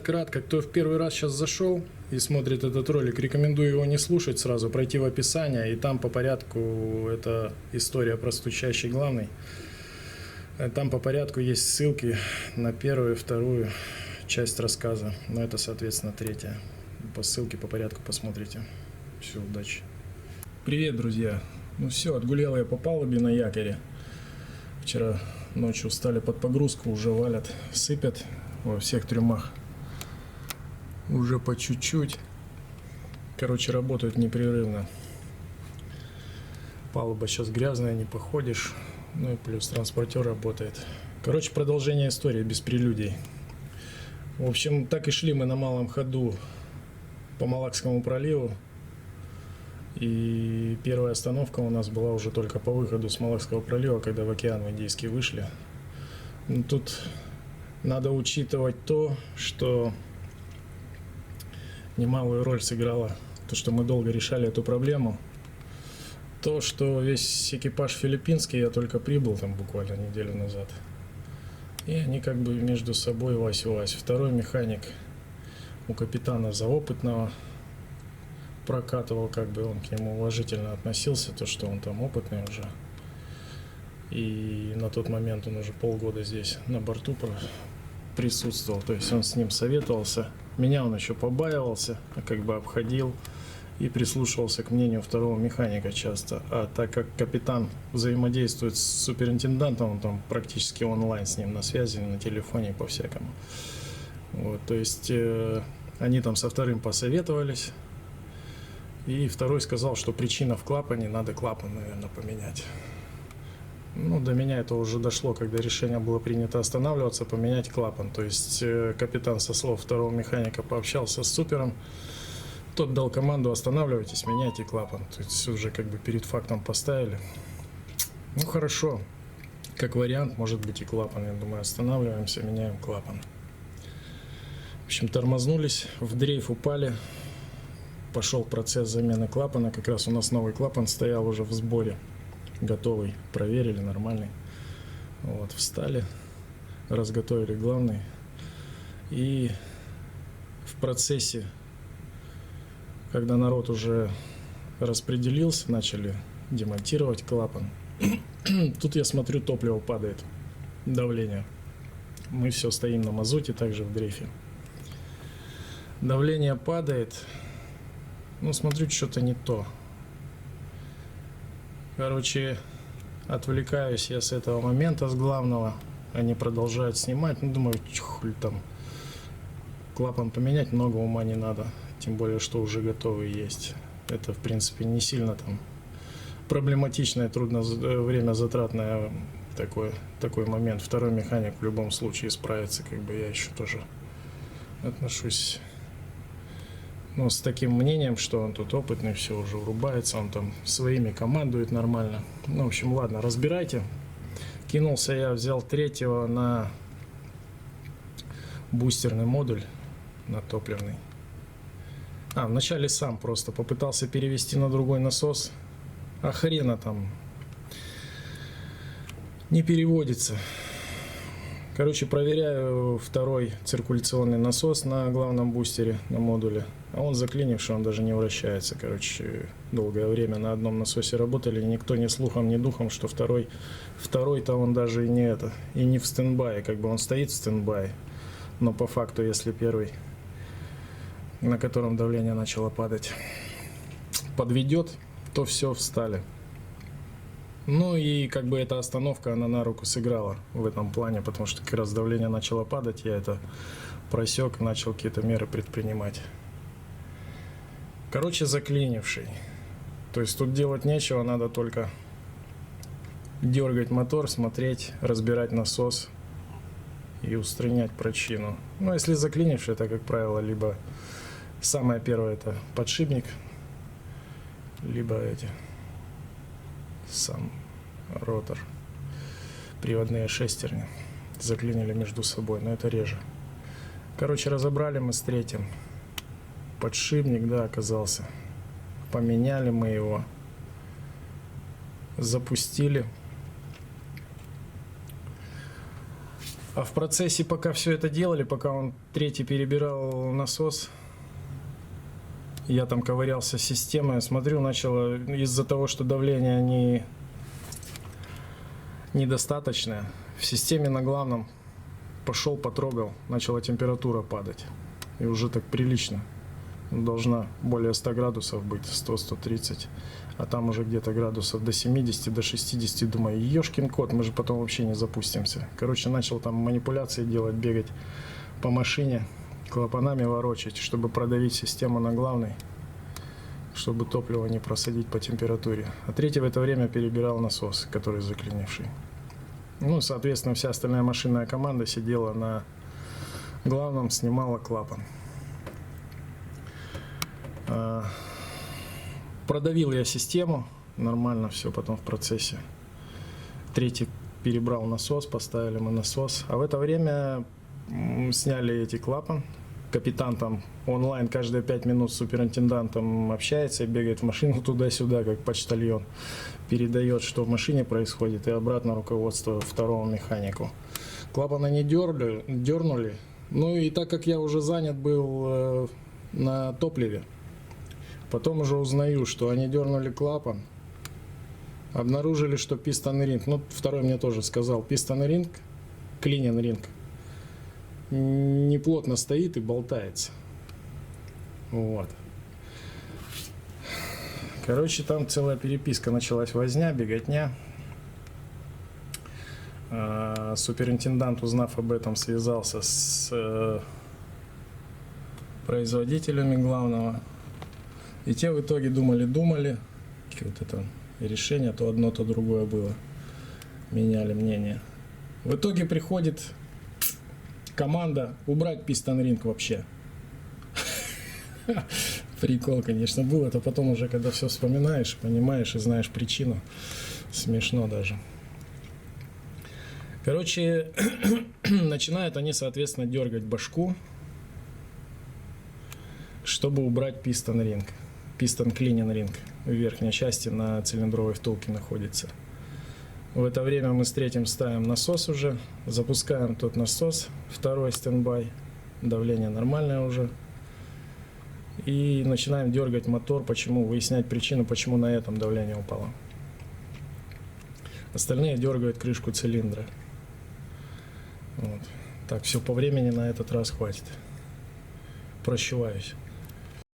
кратко, кто в первый раз сейчас зашел и смотрит этот ролик, рекомендую его не слушать сразу, пройти в описание, и там по порядку это история про стучащий главный. Там по порядку есть ссылки на первую и вторую часть рассказа, но это, соответственно, третья. По ссылке по порядку посмотрите. Все, удачи. Привет, друзья. Ну все, отгулял я по палубе на якоре. Вчера ночью встали под погрузку, уже валят, сыпят во всех трюмах. Уже по чуть-чуть. Короче, работают непрерывно. Палуба сейчас грязная, не походишь. Ну и плюс транспортер работает. Короче, продолжение истории без прелюдий. В общем, так и шли мы на малом ходу по Малакскому проливу. И первая остановка у нас была уже только по выходу с Малакского пролива, когда в океан Индийский вышли. Но тут надо учитывать то, что немалую роль сыграло то, что мы долго решали эту проблему. То, что весь экипаж филиппинский, я только прибыл там буквально неделю назад. И они как бы между собой вась-вась. Второй механик у капитана за опытного прокатывал, как бы он к нему уважительно относился, то, что он там опытный уже. И на тот момент он уже полгода здесь на борту присутствовал. То есть он с ним советовался. Меня он еще побаивался, как бы обходил и прислушивался к мнению второго механика часто. А так как капитан взаимодействует с суперинтендантом, он там практически онлайн с ним на связи, на телефоне, по-всякому. Вот, то есть они там со вторым посоветовались. И второй сказал, что причина в клапане, надо клапан, наверное, поменять. Ну, до меня это уже дошло, когда решение было принято останавливаться, поменять клапан. То есть капитан со слов второго механика пообщался с супером. Тот дал команду: останавливайтесь, меняйте клапан. То есть уже как бы перед фактом поставили. Ну, хорошо. Как вариант, может быть и клапан. Я думаю, останавливаемся, меняем клапан. В общем, тормознулись, в дрейф упали. Пошел процесс замены клапана. Как раз у нас новый клапан стоял уже в сборе. Готовый. Проверили, нормальный. Вот, встали. Разготовили главный. И в процессе, когда народ уже распределился, начали демонтировать клапан. Тут я смотрю, топливо падает. Давление. Мы все стоим на мазуте, также в дрейфе. Давление падает. Ну, смотрю, что-то не то. Короче, отвлекаюсь я с этого момента, с главного. Они продолжают снимать. Ну, думаю, хуй там. Клапан поменять много ума не надо. Тем более, что уже готовый есть. Это, в принципе, не сильно там проблематичное, трудно, время затратное такой момент. Второй механик в любом случае справится. Как бы я еще тоже отношусь, ну, с таким мнением, что он тут опытный, все уже врубается, он там своими командует нормально. Ну, в общем, ладно, разбирайте. Кинулся я, взял третьего на бустерный модуль, на топливный. Вначале сам просто попытался перевести на другой насос. А хрена там не переводится. Короче, проверяю второй циркуляционный насос на главном бустере, на модуле. А он заклинивший, он даже не вращается. Короче, долгое время на одном насосе работали. Никто ни слухом, ни духом, что второй-то он даже и не это, и не в стендбае. Как бы он стоит в стендбае. Но по факту, если первый, на котором давление начало падать, подведет, то все, встали. Ну и как бы эта остановка, она на руку сыграла в этом плане, потому что как раз давление начало падать, я это просек, начал какие-то меры предпринимать. Короче, заклинивший. То есть тут делать нечего, надо только дергать мотор, смотреть, разбирать насос и устранять причину. Ну, если заклинивший, это, как правило, либо самое первое — это подшипник, либо сам ротор, приводные шестерни заклинили между собой, но это реже. Короче, разобрали мы с третьим. Подшипник, да, оказался. Поменяли мы его, запустили. А в процессе, пока все это делали, пока он третий перебирал насос, я там ковырялся с системой, смотрю, начало из-за того, что давление недостаточное, в системе на главном пошел, потрогал, начала температура падать. И уже так прилично. Должна более 100 градусов быть, 100-130. А там уже где-то градусов до 70, до 60. Думаю, ешкин кот, мы же потом вообще не запустимся. Короче, начал там манипуляции делать, бегать по машине, клапанами ворочать, чтобы продавить систему на главной, чтобы топливо не просадить по температуре. А третий в это время перебирал насос, который заклинивший. Ну, соответственно, вся остальная машинная команда сидела на главном, снимала клапан. Продавил я систему, нормально все потом в процессе. Третий перебрал насос, поставили мы насос. А в это время сняли эти клапан. Капитан там онлайн каждые 5 минут с суперинтендантом общается, бегает в машину туда-сюда, как почтальон. Передает, что в машине происходит, и обратно руководство второму механику. Клапаны не дернули. Ну и так как я уже занят был на топливе, потом уже узнаю, что они дернули клапан, обнаружили, что пистон ринг, ну второй мне тоже сказал, пистон ринг, клинен ринг, неплотно стоит и болтается. Вот. Короче, там целая переписка началась, возня, беготня. Суперинтендант, узнав об этом, связался с производителями главного. И те в итоге думали, какие-то там решения, то одно, то другое было. Меняли мнение. В итоге приходит команда убрать пистон ринг вообще. Прикол, конечно, был. Это потом уже, когда все вспоминаешь, понимаешь и знаешь причину. Смешно даже. Короче, начинают они, соответственно, дергать башку, чтобы убрать пистон ринг. Пистон клинен ринг в верхней части на цилиндровой втулке находится. В это время мы с третьим ставим насос уже, запускаем тот насос, второй стендбай, давление нормальное уже. И начинаем дергать мотор, почему, выяснять причину, почему на этом давление упало. Остальные дергают крышку цилиндра. Вот. Так, все по времени на этот раз хватит. Прощаюсь.